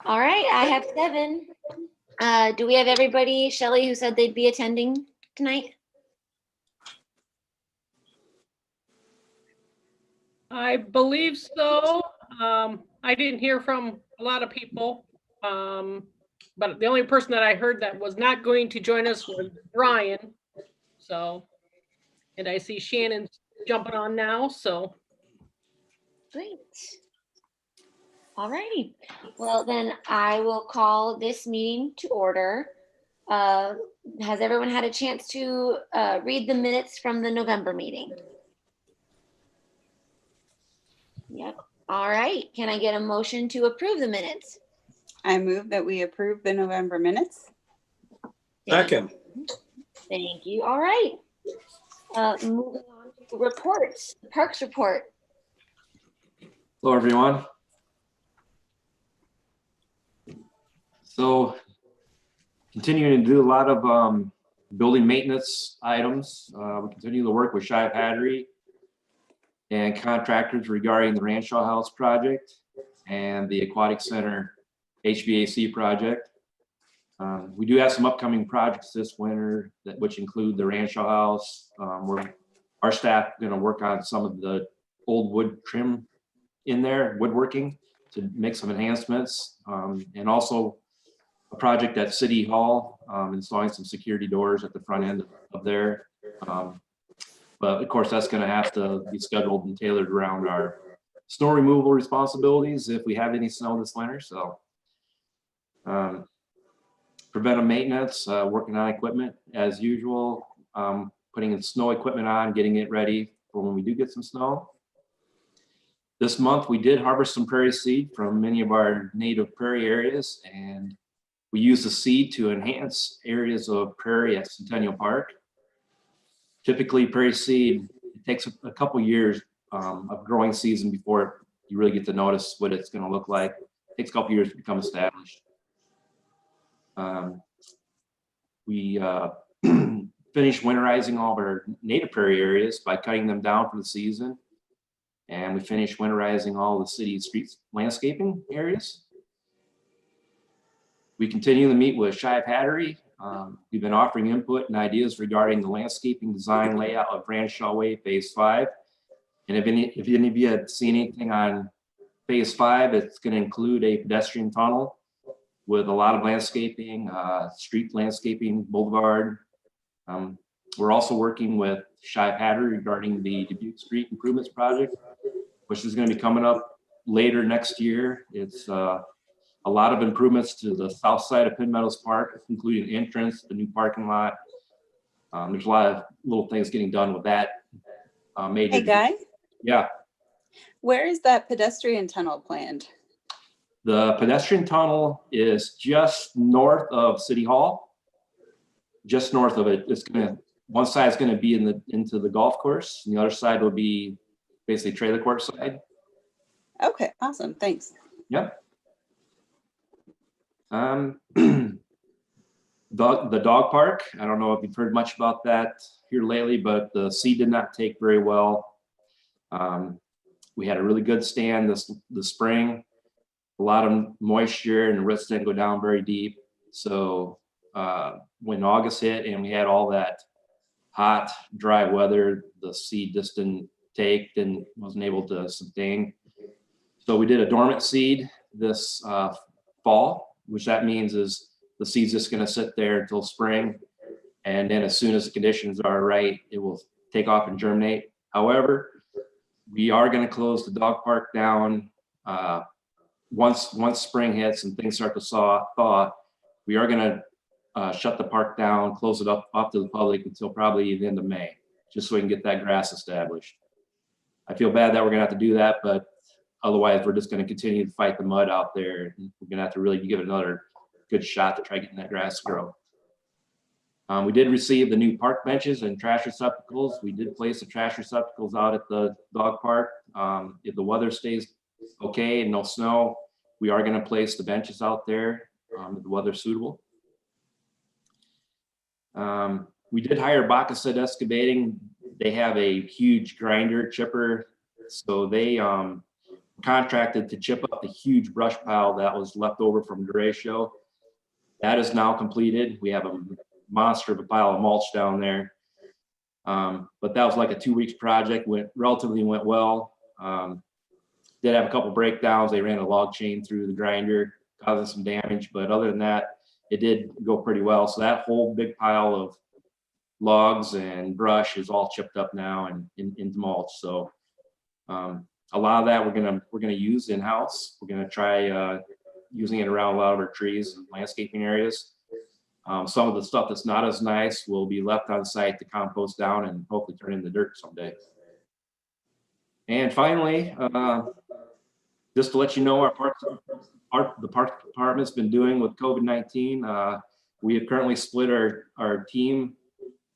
All right, I have 7. Do we have everybody, Shelley, who said they'd be attending tonight? I believe so. I didn't hear from a lot of people. But the only person that I heard that was not going to join us was Brian. So, and I see Shannon's jumping on now, so. Great. All righty. Well, then I will call this meeting to order. Has everyone had a chance to read the minutes from the November meeting? Yep. All right. Can I get a motion to approve the minutes? I move that we approve the November minutes. Second. Thank you. All right. Moving on to reports. Parks report. Hello, everyone. So, continuing to do a lot of building maintenance items. We continue to work with Shive Hattery and contractors regarding the Ranshaw House project and the Aquatic Center HVAC project. We do have some upcoming projects this winter which include the Ranshaw House. Our staff going to work on some of the old wood trim in there, woodworking, to make some enhancements, and also a project at City Hall, installing some security doors at the front end of there. But of course, that's going to have to be scheduled and tailored around our snow removal responsibilities if we have any snow this winter. So, preventive maintenance, working on equipment as usual, putting in snow equipment on, getting it ready for when we do get some snow. This month, we did harvest some prairie seed from many of our native prairie areas, and we use the seed to enhance areas of prairie at Centennial Park. Typically, prairie seed, it takes a couple years of growing season before you really get to notice what it's going to look like. It takes a couple years to become established. We finished winterizing all of our native prairie areas by cutting them down for the season. And we finished winterizing all the city streets landscaping areas. We continue to meet with Shive Hattery. We've been offering input and ideas regarding the landscaping design layout of Ranshaw Way Phase 5. And if any of you have seen anything on Phase 5, it's going to include a pedestrian tunnel with a lot of landscaping, street landscaping, boulevard. We're also working with Shive Hattery regarding the Dubuque Street Improvements Project, which is going to be coming up later next year. It's a lot of improvements to the south side of Penn Meadows Park, including the entrance, the new parking lot. There's a lot of little things getting done with that. Hey, Guy? Yeah. Where is that pedestrian tunnel planned? The pedestrian tunnel is just north of City Hall. Just north of it. It's gonna, one side is going to be into the golf course, and the other side will be basically trailer court side. Okay, awesome. Thanks. Yep. The dog park, I don't know if you've heard much about that here lately, but the seed did not take very well. We had a really good stand this spring, a lot of moisture, and the roots didn't go down very deep. So when August hit and we had all that hot, dry weather, the seed just didn't take and wasn't able to sustain. So we did a dormant seed this fall, which that means is the seed's just going to sit there until spring. And then as soon as the conditions are right, it will take off and germinate. However, we are going to close the dog park down once spring hits and things start to thaw. We are going to shut the park down, close it up to the public until probably the end of May, just so we can get that grass established. I feel bad that we're going to have to do that, but otherwise we're just going to continue to fight the mud out there. We're going to have to really give it another good shot to try getting that grass to grow. We did receive the new park benches and trash receptacles. We did place the trash receptacles out at the dog park. If the weather stays okay and no snow, we are going to place the benches out there if the weather's suitable. We did hire Bacchus Excavating. They have a huge grinder chipper, so they contracted to chip up the huge brush pile that was left over from Duratio. That is now completed. We have a monster of a pile of mulch down there. But that was like a 2 weeks project, went well. Did have a couple breakdowns. They ran a log chain through the grinder, causing some damage. But other than that, it did go pretty well. So that whole big pile of logs and brush is all chipped up now and into mulch. So a lot of that we're gonna use in-house. We're gonna try using it around a lot of our trees and landscaping areas. Some of the stuff that's not as nice will be left on site to compost down and hopefully turn into dirt someday. And finally, just to let you know, the park department's been doing with COVID-19. We have currently split our team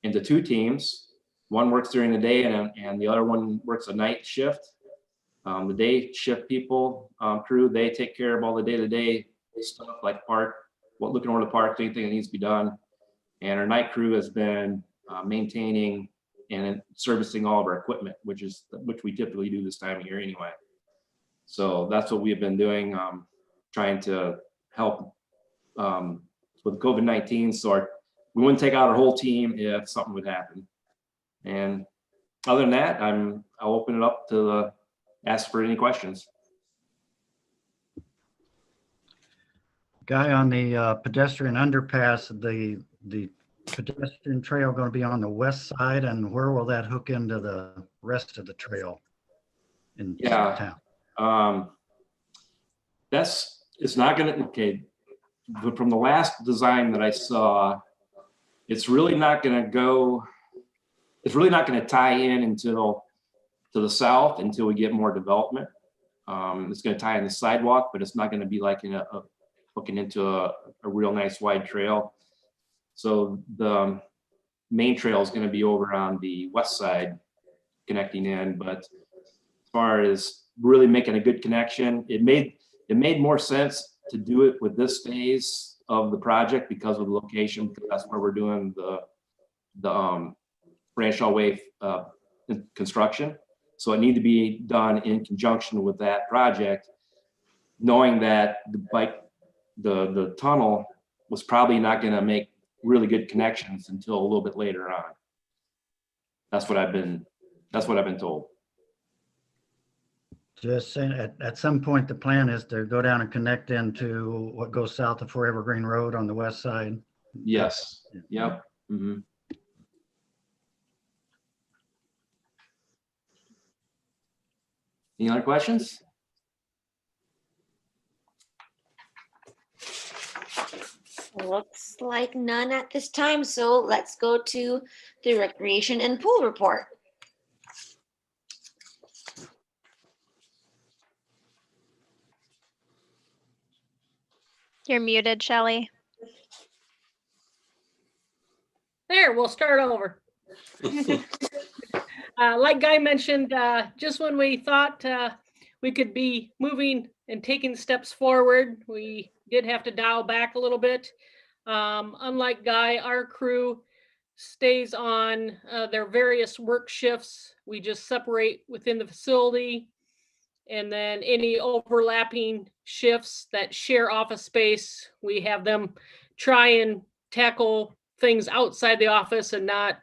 into 2 teams. One works during the day and the other one works a night shift. The day shift people, crew, they take care of all the day-to-day stuff like looking over the park, anything that needs to be done. And our night crew has been maintaining and servicing all of our equipment, which we typically do this time of year anyway. So that's what we have been doing, trying to help with COVID-19. So we wouldn't take out our whole team if something would happen. And other than that, I'll open it up to ask for any questions. Guy, on the pedestrian underpass, the pedestrian trail going to be on the west side, and where will that hook into the rest of the trail in town? It's not going to, okay, from the last design that I saw, it's really not going to tie in until to the south until we get more development. It's going to tie in the sidewalk, but it's not going to be like hooking into a real nice wide trail. So the main trail is going to be over on the west side connecting in, but as far as really making a good connection, it made more sense to do it with this phase of the project because of the location, because that's where we're doing the Branshaw Way construction. So it needed to be done in conjunction with that project, knowing that the tunnel was probably not going to make really good connections until a little bit later on. That's what I've been told. Just saying, at some point, the plan is to go down and connect into what goes south of Forever Green Road on the west side. Yes. Yep. Mm-hmm. Any other questions? Looks like none at this time. So let's go to the recreation and pool report. You're muted, Shelley. There, we'll start over. Like Guy mentioned, just when we thought we could be moving and taking steps forward, we did have to dial back a little bit. Unlike Guy, our crew stays on their various work shifts. We just separate within the facility, and then any overlapping shifts that share office space, we have them try and tackle things outside the office and not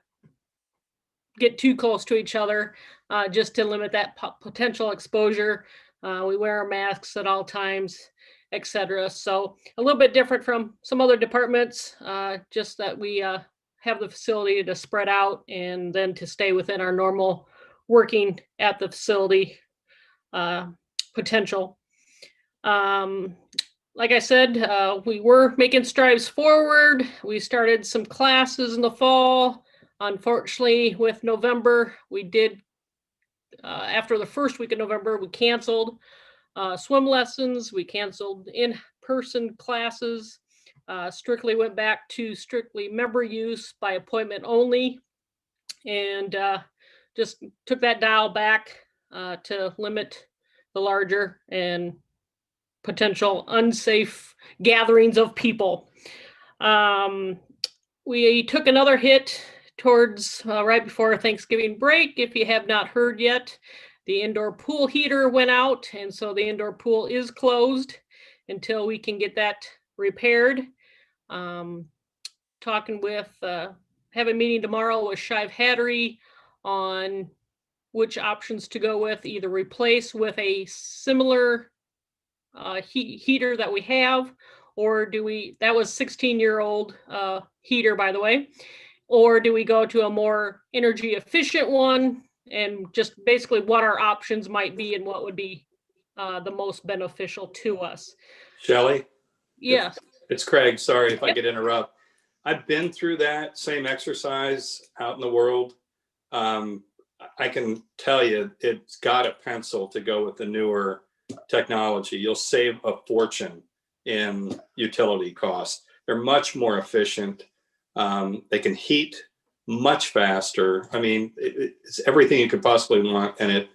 get too close to each other, just to limit that potential exposure. We wear our masks at all times, etc. So a little bit different from some other departments, just that we have the facility to spread out and then to stay within our normal working at the facility potential. Like I said, we were making strides forward. We started some classes in the fall. Unfortunately, with November, we did, after the first week of November, we canceled swim lessons. We canceled in-person classes, strictly went back to strictly member use by appointment only, and just took that dial back to limit the larger and potential unsafe gatherings of people. We took another hit towards right before Thanksgiving break. If you have not heard yet, the indoor pool heater went out, and so the indoor pool is closed until we can get that repaired. Talking with, have a meeting tomorrow with Shive Hattery on which options to go with, either replace with a similar heater that we have, or do we, that was 16-year-old heater, by the way, or do we go to a more energy efficient one, and just basically what our options might be and what would be the most beneficial to us. Shelley, Yes. it's Craig. Sorry if I Yep. could interrupt. I've been through that same exercise out in the world. I can tell you it's got a pencil to go with the newer technology. You'll save a fortune in utility costs. They're much more efficient. They can heat much faster. I mean, it's everything you could possibly want, and it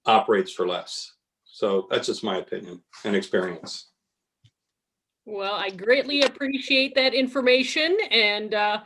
operates for less. So that's just my opinion and experience. Well, I greatly appreciate that information, and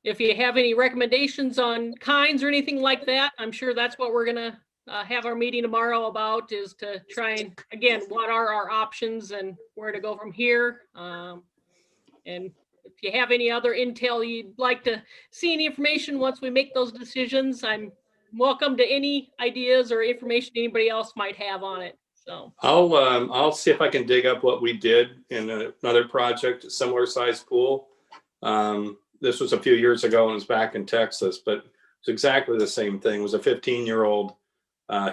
if you have any recommendations on kinds or anything like that, I'm sure that's what we're gonna have our meeting tomorrow about, is to try and, again, what are our options and where to go from here. And if you have any other intel you'd like to see, any information once we make those decisions, I'm welcome to any ideas or information anybody else might have on it. So I'll see if I can dig up what we did in another project, a similar size pool. This was a few years ago and it was back in Texas, but it's exactly the same thing. It was a 15-year-old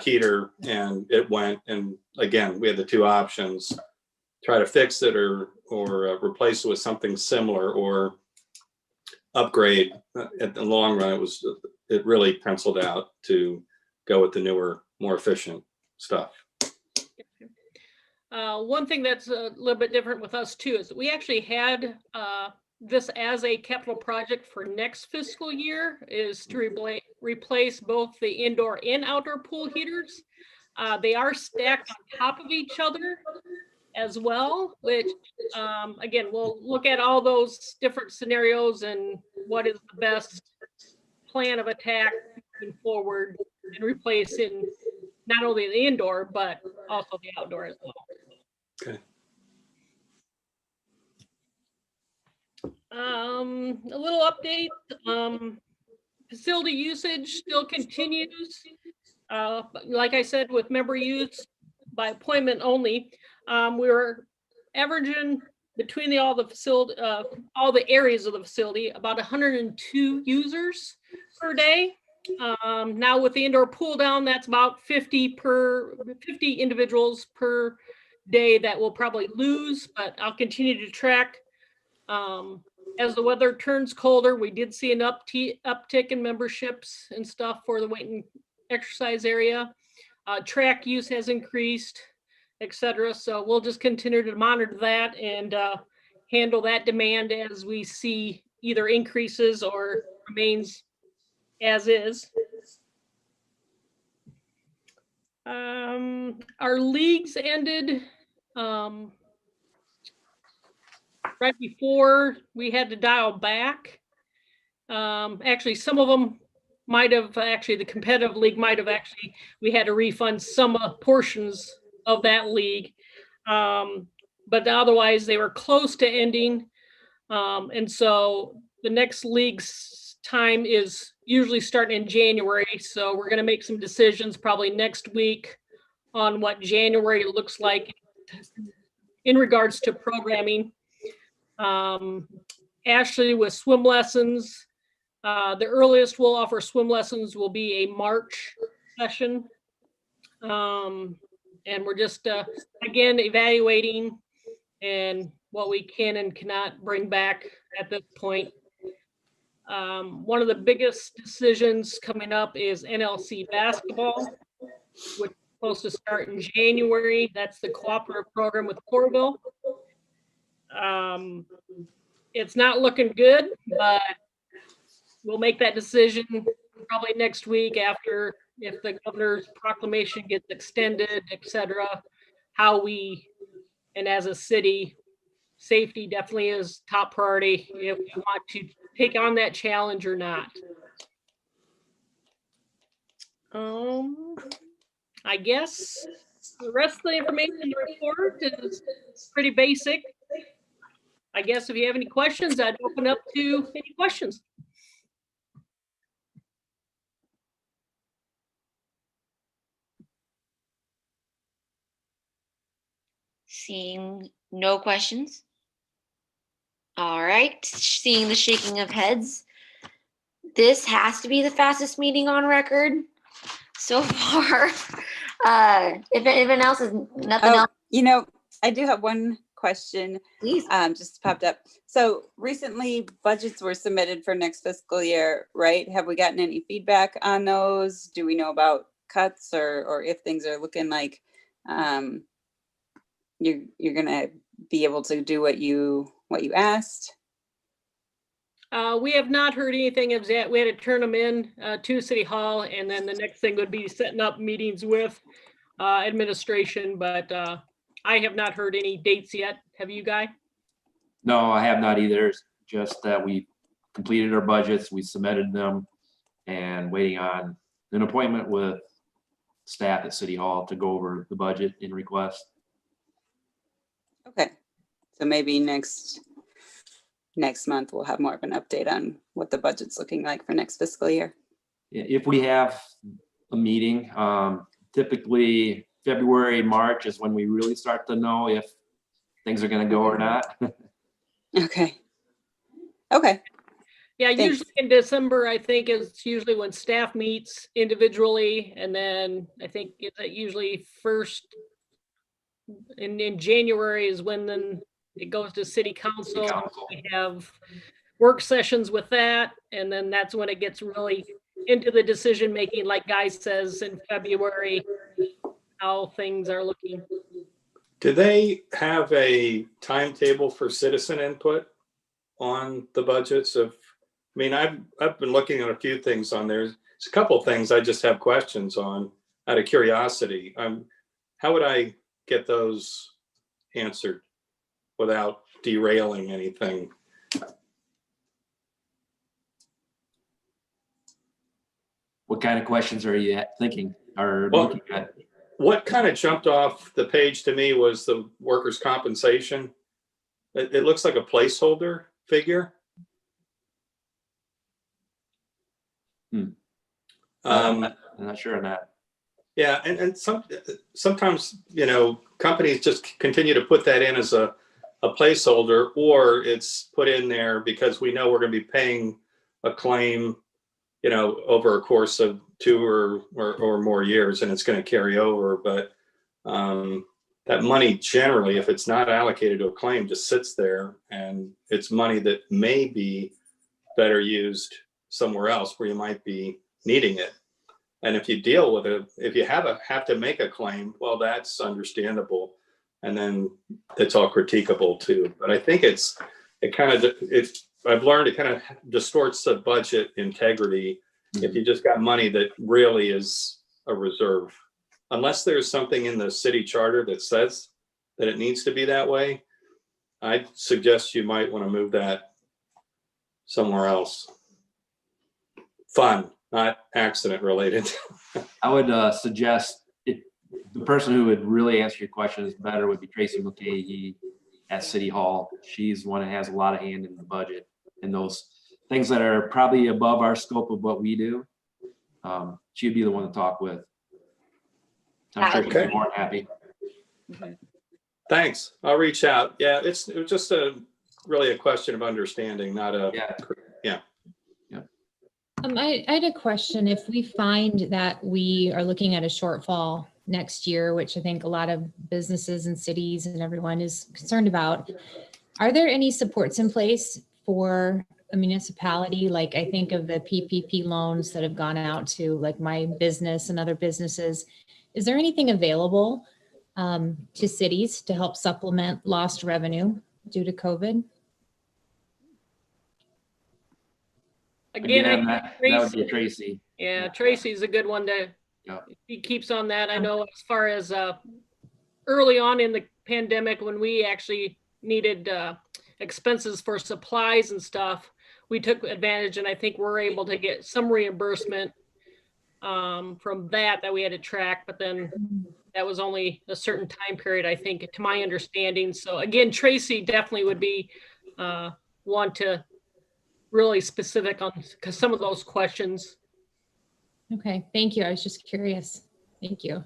heater, and it went, and again, we had the two options: try to fix it or replace it with something similar, or upgrade. At the long run, it really penciled out to go with the newer, more efficient stuff. one thing that's a little bit different with us too is we actually had this as a capital project for next fiscal year, is to replace both the indoor and outdoor pool heaters. They are stacked on top of each other as well, which again, we'll look at all those different scenarios and what is the best plan of attack moving forward and replacing not only the indoor, but also the outdoor as well. Okay. A little update. Facility usage still continues. Like I said, with member use by appointment only, we were averaging between all the areas of the facility about 102 users per day. Now with the indoor pull down, that's about 50 individuals per day that we'll probably lose, but I'll continue to track. As the weather turns colder, we did see an uptick in memberships and stuff for the weight and exercise area. Track use has increased, etc. So we'll just continue to monitor that and handle that demand as we see either increases or remains as is. Our leagues ended right before we had to dial back. Actually, some of them might have actually, the competitive league might have actually, we had to refund some portions of that league. But otherwise they were close to ending. And so the next league's time is usually starting in January. So we're going to make some decisions probably next week on what January looks like in regards to programming. Ashley with swim lessons, the earliest we'll offer swim lessons will be a March session. And we're just, again, evaluating and what we can and cannot bring back at this point. One of the biggest decisions coming up is NLC basketball, which is supposed to start in January. That's the cooperative program with Corville. It's not looking good, but we'll make that decision probably next week after, if the governor's proclamation gets extended, etc. How we, and as a city, safety definitely is top priority if we want to take on that challenge or not. I guess the rest of the information in the report is pretty basic. I guess if you have any questions, I'd open up to any questions. Seeing no questions. All right, seeing the shaking of heads. This has to be the fastest meeting on record so far. If anyone else is nothing Oh, else, you know, I do have one question, please. just popped up. So recently budgets were submitted for next fiscal year, right? Have we gotten any feedback on those? Do we know about cuts or if things are looking like you're gonna be able to do what you asked? We have not heard anything of that. We had to turn them in to City Hall, and then the next thing would be setting up meetings with administration, but I have not heard any dates yet. Have you, Guy? No, I have not either. It's just that we completed our budgets, we submitted them, and waiting on an appointment with staff at City Hall to go over the budget and request. Okay, so maybe next month we'll have more of an update on what the budget's looking like for next fiscal year. If we have a meeting, typically February, March is when we really start to know if things are gonna go or not. Okay. Okay. Yeah, Thanks. usually in December, I think is usually when staff meets individually, and then I think it's usually first in January is when then it goes to city council. Council. We have work sessions with that, and then that's when it gets really into the decision making, like Guy says, in February, how things are looking. Do they have a timetable for citizen input on the budgets of, I mean, I've been looking at a few things on there. There's a couple of things I just have questions on out of curiosity. How would I get those answered without derailing anything? What kind of questions are you thinking or Well, looking at? What kind of jumped off the page to me was the workers' compensation. It looks like a placeholder figure. I'm not sure on that. Yeah, and sometimes, you know, companies just continue to put that in as a placeholder, or it's put in there because we know we're going to be paying a claim, you know, over a course of 2 or more years, and it's going to carry over. But that money generally, if it's not allocated to a claim, just sits there, and it's money that may be better used somewhere else where you might be needing it. And if you deal with it, if you have to make a claim, well, that's understandable, and then it's all critiquable too. But I think I've learned it kind of distorts the budget integrity if you just got money that really is a reserve, unless there's something in the city charter that says that it needs to be that way. I'd suggest you might want to move that somewhere else. Fun, not accident related. I would suggest if the person who would really answer your question is better would be Tracy McKay at City Hall. She's the one that has a lot of hand in the budget and those things that are probably above our scope of what we do. She'd be the one to talk with. I'm sure she'd be more than happy. Thanks. I'll reach out. Yeah, it was just really a question of understanding, not a yeah. I had a question. If we find that we are looking at a shortfall next year, which I think a lot of businesses and cities and everyone is concerned about, are there any supports in place for a municipality? Like I think of the PPP loans that have gone out to like my business and other businesses. Is there anything available to cities to help supplement lost revenue due to COVID? Again, that would be Tracy. Yeah, Tracy's a good one to, he keeps on that. I know as far as early on in the pandemic, when we actually needed expenses for supplies and stuff, we took advantage, and I think we're able to get some reimbursement from that we had to track, but then that was only a certain time period, I think, to my understanding. So again, Tracy definitely would be one to really specific on some of those questions. Okay, thank you. I was just curious. Thank you.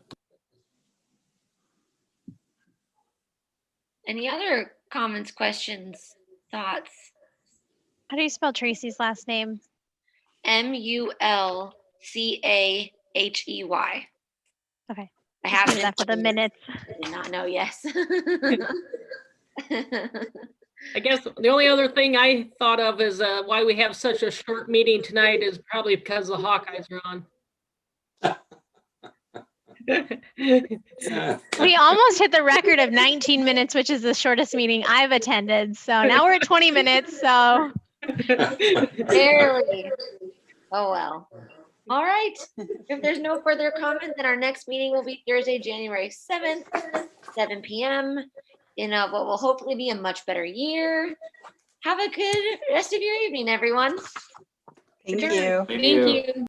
Any other comments, questions, thoughts? How do you spell Tracy's last name? Mulchey. Okay. I Just have needed that for the minutes. I did not know. Yes. I guess the only other thing I thought of is why we have such a short meeting tonight is probably because the Hawkeyes are on. We almost hit the record of 19 minutes, which is the shortest meeting I've attended. So now we're at 20 minutes. So Barely. Oh well. All right. If there's no further comment, then our next meeting will be Thursday, January 7th, 7 p.m. in what will hopefully be a much better year. Have a good rest of your evening, everyone. Thank Adjourned. you. Thank Thank you.